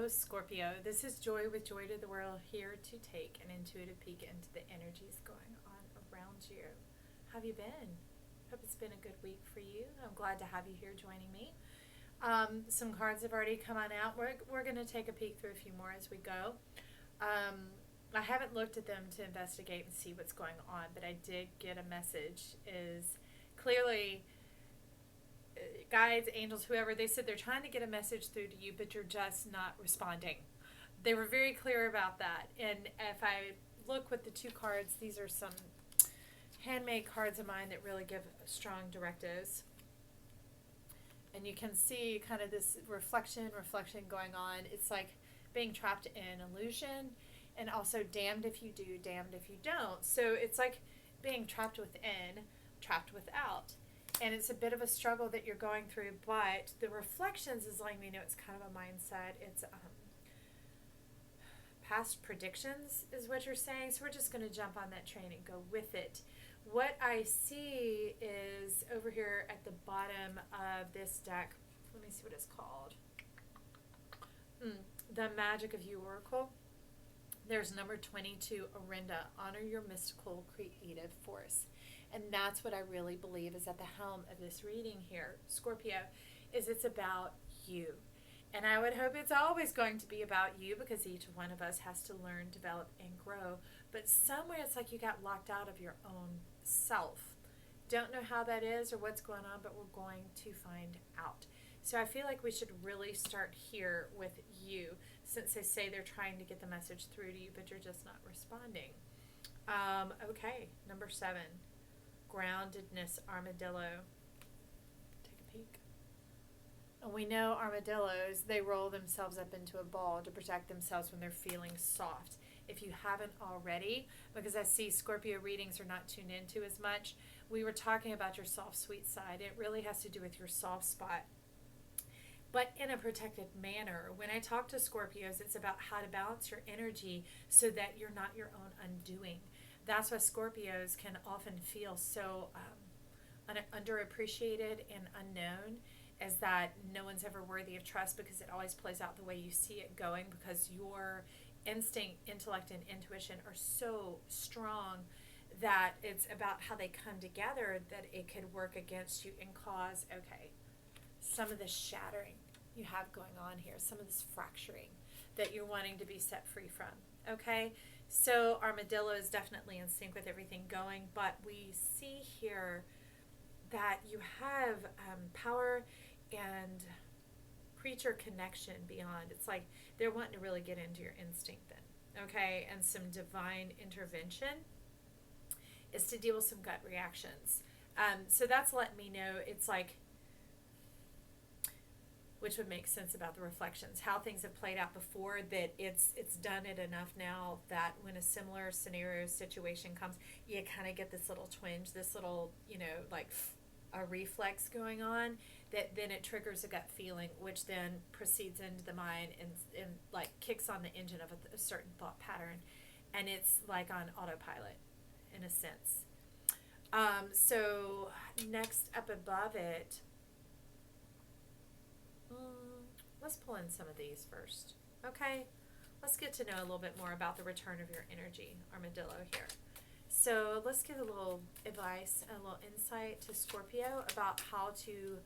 Scorpio. This is Joy with Joy to the World, here to take an intuitive peek into the energies going on around you. How have you been? Hope it's been a good week for you. I'm glad to have you here joining me. Some cards have already come on out. We're going to take a peek through a few more as we go. I haven't looked at them to investigate and see what's going on, but I did get a message. Is clearly guides, angels, whoever, they said they're trying to get a message through to you, but you're just not responding. They were very clear about that. And if I look with the two cards, these are some handmade cards of mine that really give strong directives. And you can see kind of this reflection going on. It's like being trapped in illusion, and also damned if you do, damned if you don't. So it's like being trapped within, trapped without. And it's a bit of a struggle that you're going through, but the reflections is letting me know it's kind of a mindset. It's past predictions is what you're saying. So we're just going to jump on that train and go with it. What I see is over here at the bottom of this deck, let me see what it's called. The Magic of You Oracle. There's number 22, Orinda. Honor your mystical creative force. And that's what I really believe is at the helm of this reading here, Scorpio, is it's about you. And I would hope it's always going to be about you, because each one of us has to learn, develop, and grow. But somewhere it's like you got locked out of your own self. Don't know how that is or what's going on, but we're going to find out. So I feel like we should really start here with you, since they say they're trying to get the message through to you, but you're just not responding. Okay, number 7. Groundedness, armadillo. Take a peek. And we know armadillos, they roll themselves up into a ball to protect themselves when they're feeling soft. If you haven't already, because I see Scorpio readings are not tuned into as much, we were talking about your soft, sweet side. It really has to do with your soft spot, but in a protected manner. When I talk to Scorpios, it's about how to balance your energy so that you're not your own undoing. That's why Scorpios can often feel so underappreciated and unknown, is that no one's ever worthy of trust, because it always plays out the way you see it going, because your instinct, intellect, and intuition are so strong that it's about how they come together that it could work against you and cause, some of this shattering you have going on here, some of this fracturing that you're wanting to be set free from, okay? So armadillo is definitely in sync with everything going, but we see here that you have power and creature connection beyond. It's like they're wanting to really get into your instinct then, okay? And some divine intervention is to deal with some gut reactions. So that's letting me know it's like, which would make sense about the reflections, how things have played out before, that it's done it enough now that when a similar scenario situation comes, you kind of get this little twinge, this little, like a reflex going on, that then it triggers a gut feeling, which then proceeds into the mind and like kicks on the engine of a certain thought pattern. And it's like on autopilot in a sense. So next up above it, let's pull in some of these first. Okay, let's get to know a little bit more about the return of your energy, armadillo here. So let's get a little advice and a little insight to Scorpio about how to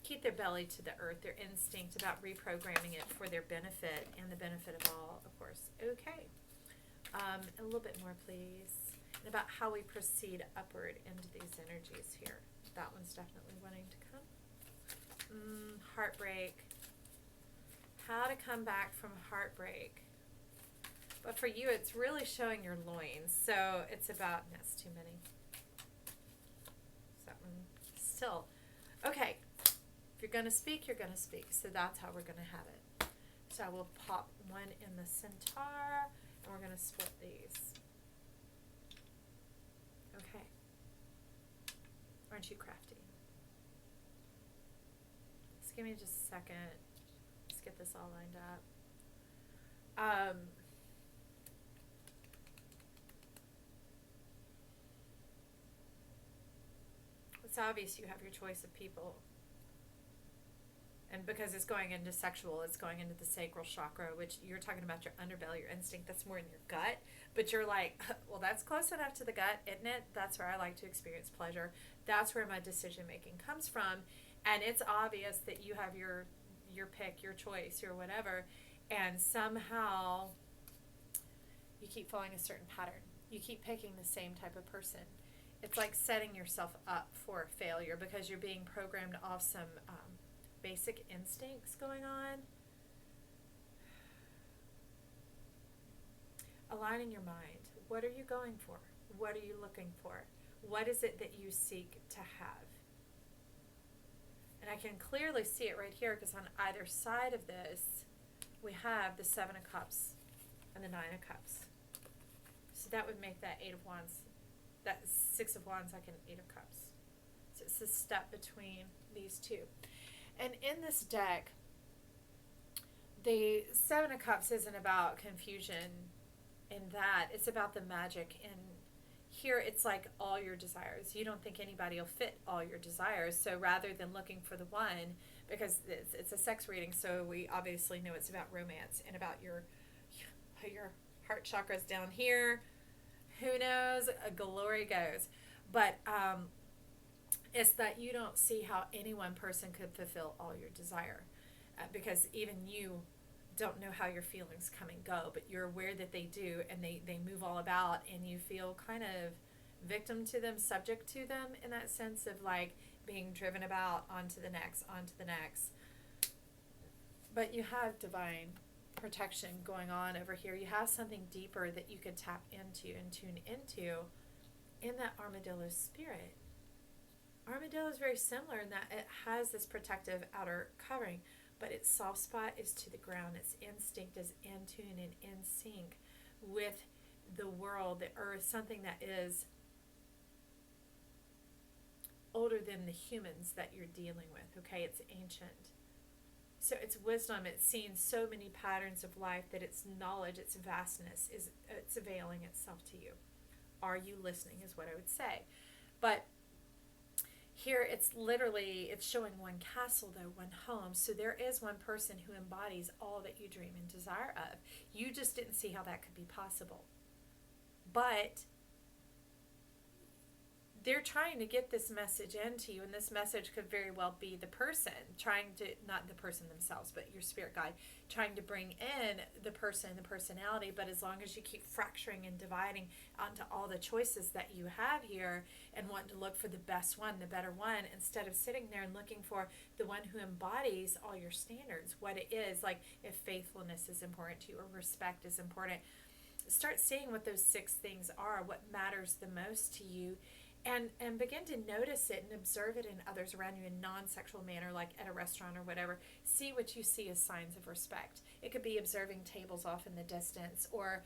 keep their belly to the earth, their instinct, about reprogramming it for their benefit and the benefit of all, of course. Okay, a little bit more, please, and about how we proceed upward into these energies here. That one's definitely wanting to come. Heartbreak. How to come back from heartbreak. But for you, it's really showing your loins. So it's about, that's too many. Is that one still? Okay. If you're going to speak, you're going to speak. So that's how we're going to have it. So I will pop one in the centaur, and we're going to split these. Okay. Aren't you crafty? Just give me just a second. Let's get this all lined up. It's obvious you have your choice of people. And because it's going into sexual, it's going into the sacral chakra, which you're talking about your underbelly, your instinct. That's more in your gut. But you're like, well, that's close enough to the gut, isn't it? That's where I like to experience pleasure. That's where my decision making comes from. And it's obvious that you have your pick, your choice, your whatever. And somehow you keep following a certain pattern. You keep picking the same type of person. It's like setting yourself up for failure because you're being programmed off some basic instincts going on. Aligning your mind. What are you going for? What are you looking for? What is it that you seek to have? And I can clearly see it right here because on either side of this, we have the Seven of Cups and the Nine of Cups. So that would make that Eight of Wands. That Six of Wands like an Eight of Cups. So it's the step between these two. And in this deck, the Seven of Cups isn't about confusion in that. It's about the magic. And here it's like all your desires. You don't think anybody will fit all your desires. So rather than looking for the one, because it's a sex reading, so we obviously know it's about romance and about your heart chakras down here. Who knows? Glory goes. But it's that you don't see how any one person could fulfill all your desire. Because even you don't know how your feelings come and go, but you're aware that they do, and they move all about, and you feel kind of victim to them, subject to them, in that sense of like being driven about onto the next. But you have divine protection going on over here. You have something deeper that you could tap into and tune into in that armadillo spirit. Armadillo is very similar in that it has this protective outer covering, but its soft spot is to the ground. Its instinct is in tune and in sync with the world, the earth, something that is older than the humans that you're dealing with, okay? It's ancient. So it's wisdom. It's seen so many patterns of life that its knowledge, its vastness, it's availing itself to you. Are you listening is what I would say. But here it's showing one castle though, one home. So there is one person who embodies all that you dream and desire of. You just didn't see how that could be possible. But they're trying to get this message into you, and this message could very well be the person trying to, not the person themselves, but your spirit guide, trying to bring in the person, the personality. But as long as you keep fracturing and dividing onto all the choices that you have here and want to look for the best one, the better one, instead of sitting there and looking for the one who embodies all your standards, what it is, like if faithfulness is important to you or respect is important, start seeing what those 6 things are, what matters the most to you. And begin to notice it and observe it in others around you in non-sexual manner, like at a restaurant or whatever. See what you see as signs of respect. It could be observing tables off in the distance, or,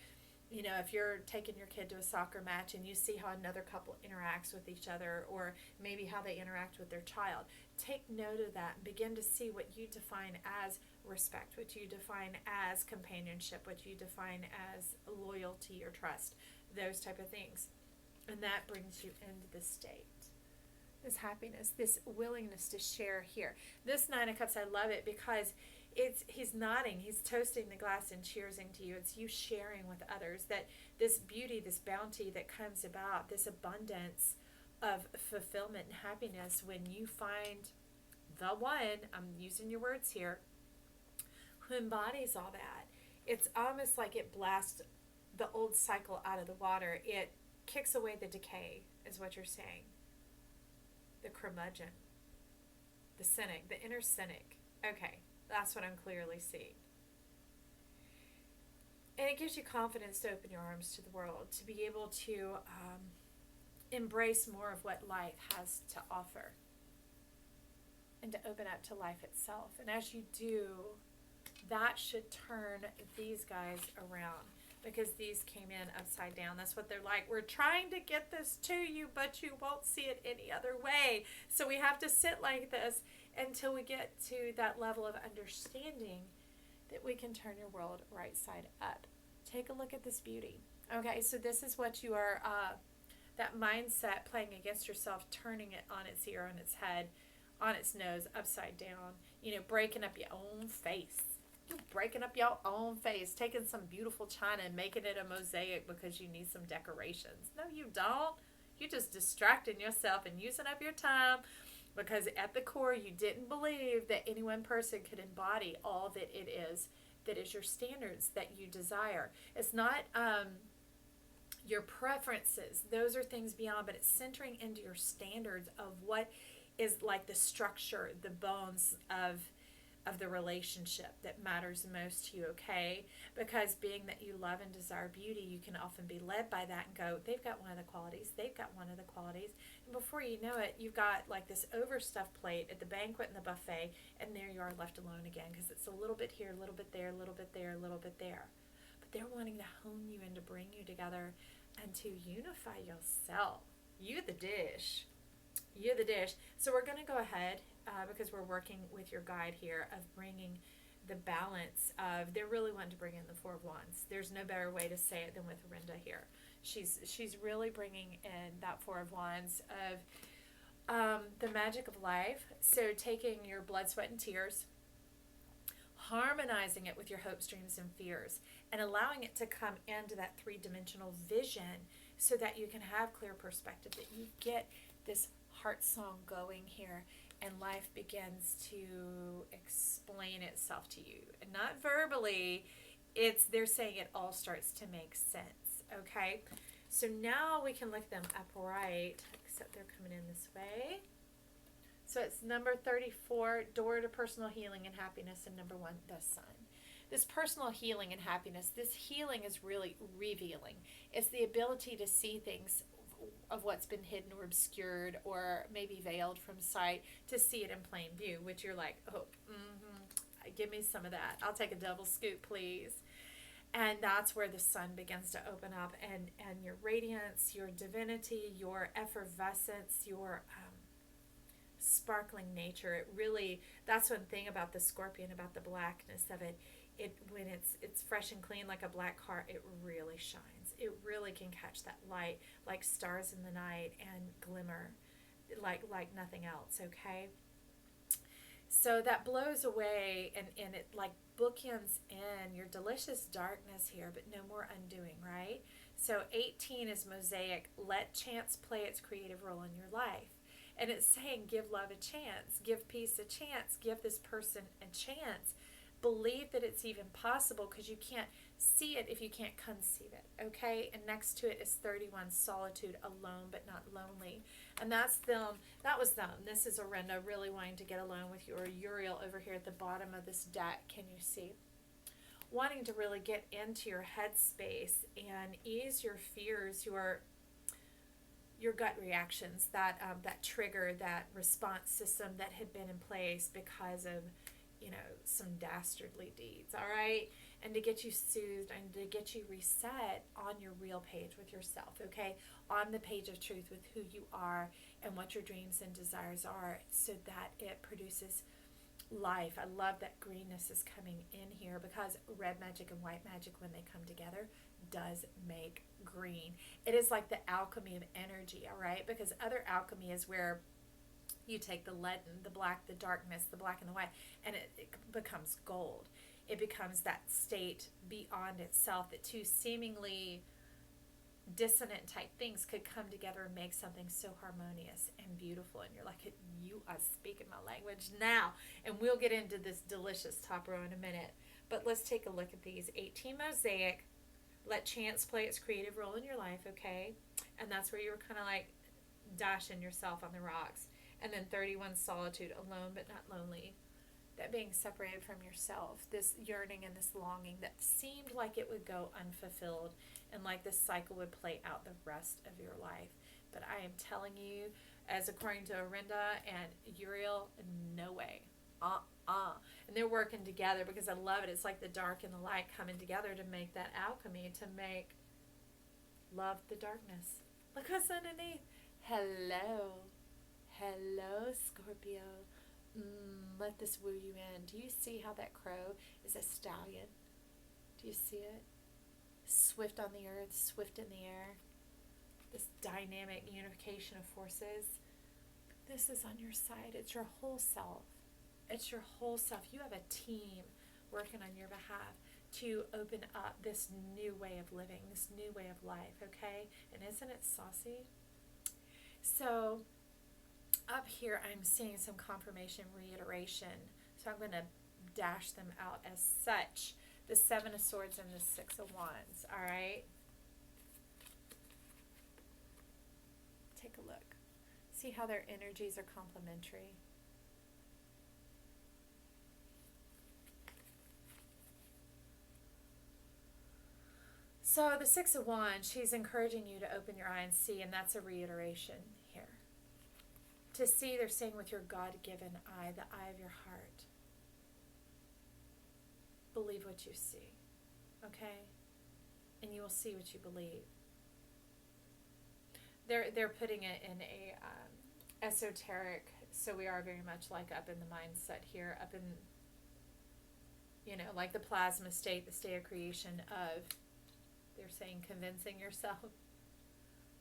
you know, if you're taking your kid to a soccer match and you see how another couple interacts with each other, or maybe how they interact with their child. Take note of that and begin to see what you define as respect, what you define as companionship, what you define as loyalty or trust, those type of things. And that brings you into this state, this happiness, this willingness to share here. This Nine of Cups, I love it because he's nodding, he's toasting the glass and cheersing to you. It's you sharing with others that this beauty, this bounty that comes about, this abundance of fulfillment and happiness when you find the one, I'm using your words here, who embodies all that. It's almost like it blasts the old cycle out of the water. It kicks away the decay, is what you're saying. The curmudgeon, the cynic, the inner cynic. Okay, that's what I'm clearly seeing. And it gives you confidence to open your arms to the world, to be able to embrace more of what life has to offer, and to open up to life itself. And as you do, that should turn these guys around. Because these came in upside down. That's what they're like. We're trying to get this to you, but you won't see it any other way. So we have to sit like this until we get to that level of understanding that we can turn your world right side up. Take a look at this beauty. Okay, so this is what you are, that mindset playing against yourself, turning it on its ear, on its head, on its nose, upside down. breaking up your own face. You breaking up your own face, taking some beautiful china and making it a mosaic because you need some decorations. No, you don't. You're just distracting yourself and using up your time because at the core you didn't believe that any one person could embody all that is your standards that you desire. It's not your preferences. Those are things beyond, but it's centering into your standards of what is like the structure, the bones of the relationship that matters most to you, okay? Because being that you love and desire beauty, you can often be led by that and go, they've got one of the qualities, they've got one of the qualities. And before you know it, you've got like this overstuffed plate at the banquet and the buffet, and there you are left alone again because it's a little bit here, a little bit there, a little bit there, a little bit there. But they're wanting to hone you and to bring you together and to unify yourself. You the dish. You the dish. So we're going to go ahead because we're working with your guide here of bringing the balance of, they're really wanting to bring in the Four of Wands. There's no better way to say it than with Orinda here. She's really bringing in that Four of Wands of the magic of life. So taking your blood, sweat, and tears, harmonizing it with your hopes, dreams, and fears, and allowing it to come into that three-dimensional vision so that you can have clear perspective, that you get this heart song going here and life begins to explain itself to you. And not verbally, they're saying it all starts to make sense, okay? So now we can look them upright, except they're coming in this way. So it's number 34, door to personal healing and happiness, and number 1, the sun. This personal healing and happiness, this healing is really revealing. It's the ability to see things of what's been hidden or obscured or maybe veiled from sight, to see it in plain view, which you're like, oh, give me some of that. I'll take a double scoop, please. And that's where the sun begins to open up, and your radiance, your divinity, your effervescence, your sparkling nature. It really, that's one thing about the Scorpion, about the blackness of it. When it's fresh and clean like a black car, it really shines. It really can catch that light like stars in the night and glimmer like nothing else, okay? So that blows away and it like bookends in your delicious darkness here, but no more undoing, right? So 18 is mosaic. Let chance play its creative role in your life. And it's saying give love a chance, give peace a chance, give this person a chance. Believe that it's even possible, because you can't see it if you can't conceive it, okay? And next to it is 31, solitude, alone but not lonely. And that was them. This is Orinda really wanting to get alone with you, or Uriel over here at the bottom of this deck. Can you see? Wanting to really get into your headspace and ease your fears, your gut reactions, that trigger, that response system that had been in place because of some dastardly deeds, all right? And to get you soothed and to get you reset on your real page with yourself, okay? On the page of truth with who you are and what your dreams and desires are, so that it produces life. I love that greenness is coming in here, because red magic and white magic, when they come together, does make green. It is like the alchemy of energy, all right? Because other alchemy is where you take the leaden, the black, the darkness, the black and the white, and it becomes gold. It becomes that state beyond itself, that two seemingly dissonant type things could come together and make something so harmonious and beautiful. And you're like, you are speaking my language now. And we'll get into this delicious top row in a minute. But let's take a look at these. 18 mosaic, let chance play its creative role in your life, okay? And that's where you were kind of like dashing yourself on the rocks. And then 31, solitude, alone but not lonely. That being separated from yourself, this yearning and this longing that seemed like it would go unfulfilled, and like this cycle would play out the rest of your life. But I am telling you, as according to Orinda and Uriel, no way. And they're working together, because I love it. It's like the dark and the light coming together to make that alchemy, to make love the darkness. Look what's underneath. Hello. Hello, Scorpio. Let this woo you in. Do you see how that crow is a stallion? Do you see it? Swift on the earth, swift in the air. This dynamic unification of forces. This is on your side. It's your whole self. It's your whole self. You have a team working on your behalf to open up this new way of living, this new way of life, okay? And isn't it saucy? So up here, I'm seeing some confirmation, reiteration. So I'm going to dash them out as such. The Seven of Swords and the Six of Wands, all right? Take a look. See how their energies are complementary. So the Six of Wands, she's encouraging you to open your eye and see, and that's a reiteration here. To see, they're saying, with your God-given eye, the eye of your heart. Believe what you see, okay? And you will see what you believe. They're putting it in a esoteric, so we are very much like up in the mindset here, up in, you know, like the plasma state, the state of creation of, they're saying, convincing yourself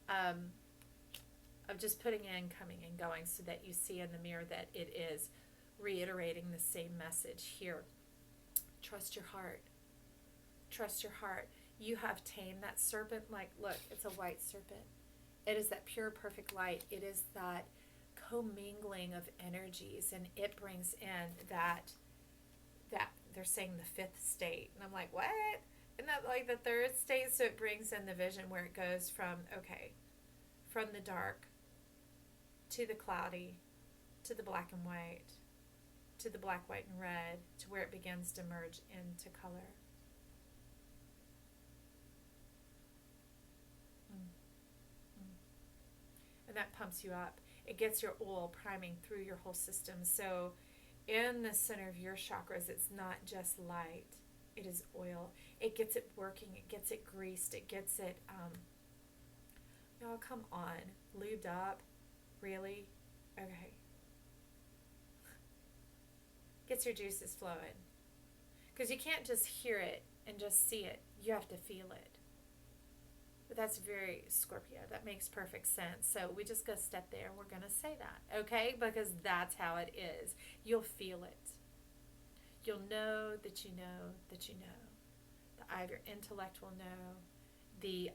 of just putting in, coming and going, so that you see in the mirror that it is reiterating the same message here. Trust your heart. Trust your heart. You have tamed that serpent. Like, look, it's a white serpent. It is that pure, perfect light. It is that commingling of energies, and it brings in that they're saying the fifth state. And I'm like, what? Isn't that like the third state? So it brings in the vision where it goes from, okay, from the dark to the cloudy, to the black and white, to the black, white, and red, to where it begins to merge into color. And that pumps you up. It gets your oil priming through your whole system. So in the center of your chakras, it's not just light. It is oil. It gets it working. It gets it greased. It gets it, y'all, come on. Lubed up. Really? Okay. Gets your juices flowing. Because you can't just hear it and just see it. You have to feel it. But that's very Scorpio. That makes perfect sense. So we just go step there and we're going to say that, okay? Because that's how it is. You'll feel it. You'll know that you know that you know. The eye of your intellect will know. The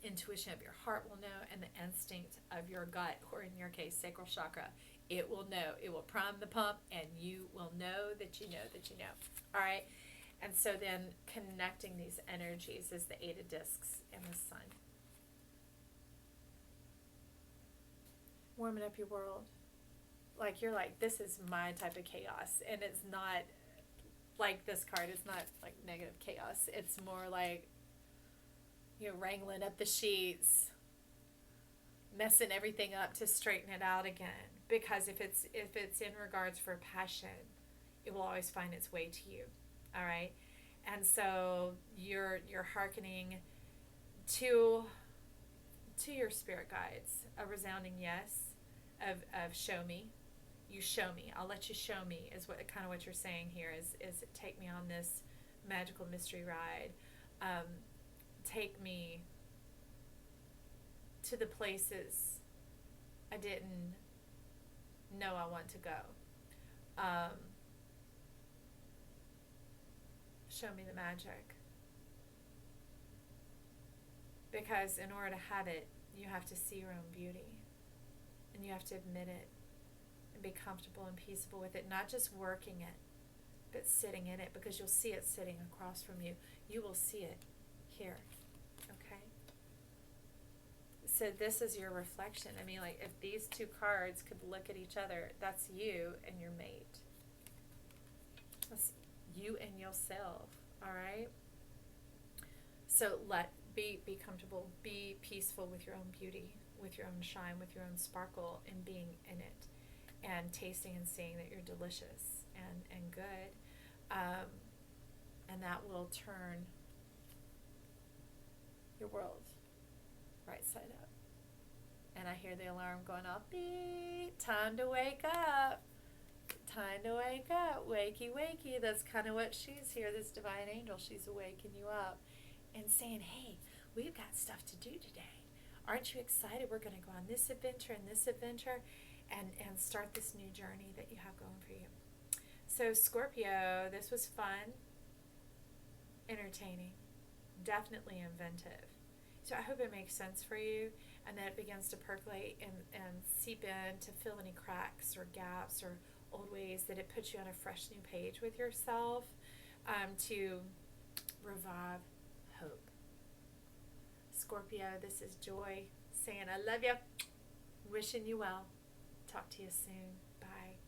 intuition of your heart will know. And the instinct of your gut, or in your case, sacral chakra, it will know. It will prime the pump, and you will know that you know that you know. All right? And so then connecting these energies is the Eight of Discs and the Sun. Warming up your world. Like, you're like, this is my type of chaos. And it's not like this card. It's not like negative chaos. It's more like, you know, wrangling up the sheets, messing everything up to straighten it out again. Because if it's in regards for passion, it will always find its way to you. All right? And so you're hearkening to your spirit guides, a resounding yes, of show me. You show me. I'll let you show me is what kind of what you're saying here is take me on this magical mystery ride. Take me to the places I didn't know I want to go. Show me the magic. Because in order to have it, you have to see your own beauty. And you have to admit it. And be comfortable and peaceable with it. Not just working it, but sitting in it. Because you'll see it sitting across from you. You will see it here. Okay? So this is your reflection. I mean, like, if these two cards could look at each other, that's you and your mate. That's you and yourself. All right? So be comfortable, be peaceful with your own beauty, with your own shine, with your own sparkle, and being in it, and tasting and seeing that you're delicious and good, and that will turn your world right side up. And I hear the alarm going off. Beep! Time to wake up. Time to wake up. Wakey, wakey. That's kind of what she's here, this divine angel. She's waking you up and saying, hey, we've got stuff to do today. Aren't you excited? We're going to go on this adventure and this adventure. and start this new journey that you have going for you. So Scorpio, this was fun, entertaining, definitely inventive. So I hope it makes sense for you and that it begins to percolate and seep in to fill any cracks or gaps or old ways, that it puts you on a fresh new page with yourself, to revive hope. Scorpio, this is Joy saying I love you, wishing you well. Talk to you soon. Bye.